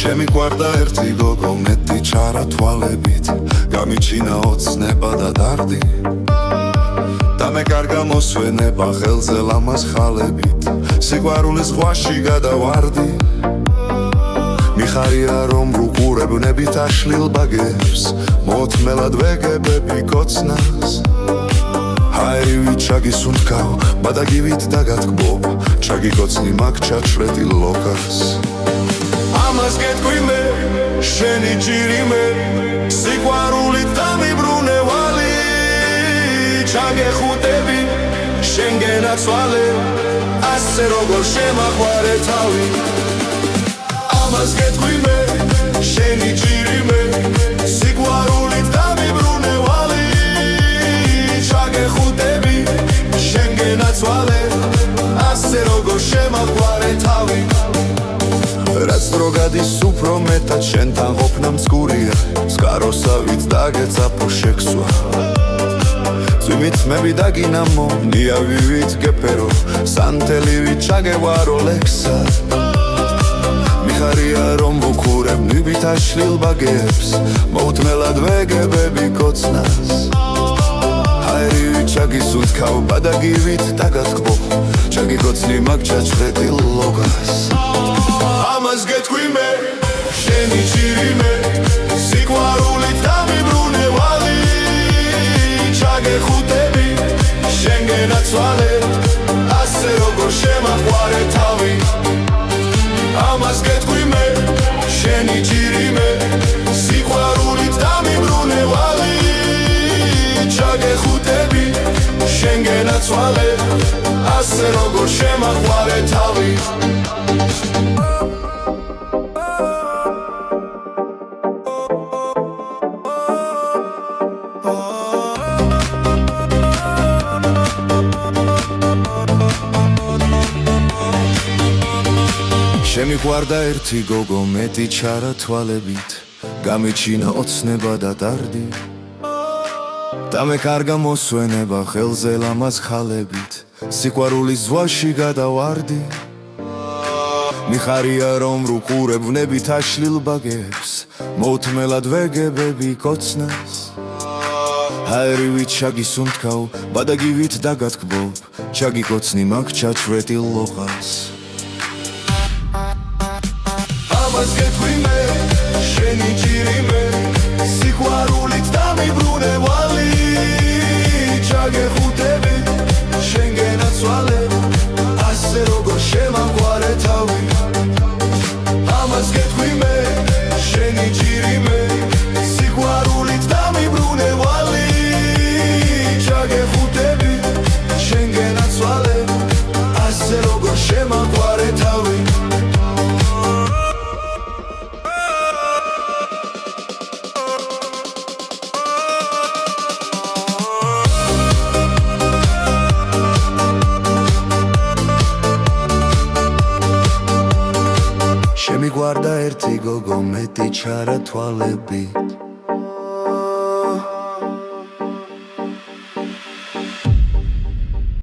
შემიყვარდა ერთი გოგო მეტი ჩარა თვალებით, გამიჩინა ოცნება და დარდი და მეკარგა მოსვენება ხელზე ლამაზ ხალებით, სიყვარულის ზღვაში გადავარდი. მიხარია რომ ვუყურებნებით აშლილ ბაგებს, მოთმელად ვეგებები კოცნას. ჰაერივით ჩაგისუნთქავ, ბადაგივით დაგათკბობ, ჩაგიკოცნი მაგ ჩაჩრეტილ ლოკას. ამას გეტყვი მე, შენი ჭირი მე, სიყვარულით დამიბრუნევალი, ჩაგეხუტები, შენგენ აცვალე, ასე როგორ შემაყვარე თავი. ამას გეტყვი მე, შენი ჭირი მე, სიყვარულით დამიბრუნევალი, ჩაგეხუტები, შენგენ აცვალე, ასე როგორ შემაყვარე თავი. რაც დრო გადის უფრო მეტად შენთან ყოფნა მძგურია, სკაროსავით დაგეცაფო შექსვა. ძვიმითმები დაგინამო, ნიავივით გეფერო, სანთელივით ჩაგევარო ლექსა. მიხარია რომ ვუყურებნებით აშლილ ბაგებს, მოუთმელად ვეგებები კოცნას. ჰაერივით ჩაგისუნთქავ, ბადაგივით დაგათკბო, ჩაგიკოცნი მაგ ჩაჩრეტილ ლოგას. ამას გეტყვი მე, შენი ჭირი მე, სიყვარულით დამიბრუნევალი, ჩაგეხუტები, შენგენ აცვალე, ასე როგორ შემაყვარე თავი. ამას გეტყვი მე, შენი ჭირი მე, სიყვარულით დამიბრუნევალი, ჩაგეხუტები, შენგენ აცვალე, ასე როგორ შემაყვარე თავი. შემიყვარდა ერთი გოგო მეტი ჩარა თვალებით, გამიჩინა ოცნება და დარდი და მეკარგა მოსვენება ხელზე ლამაზ ხალებით, სიყვარულის ზღვაში გადავარდი. მიხარია რომ ვუყურებნებით აშლილ ბაგებს, მოუთმელად ვეგებები კოცნას. ჰაერივით ჩაგისუნთქავ, ბადაგივით დაგათკბობ, ჩაგიკოცნი მაგ ჩაჩრეტილ ლოყას. ამას გეტყვი მე, შენი ჭირი მე, სიყვარულით დამიბრუნევალი, ჩაგეხუტები, შენგენ აცვალე, ასე როგორ შემაყვარე თავი. ამას გეტყვი მე, შენი ჭირი მე, სიყვარულით დამიბრუნევალი, ჩაგეხუტები, შენგენ აცვალე, ასე როგორ შემაყვარე თავი. შემიყვარდა ერთი გოგო მეტი ჩარა თვალებით,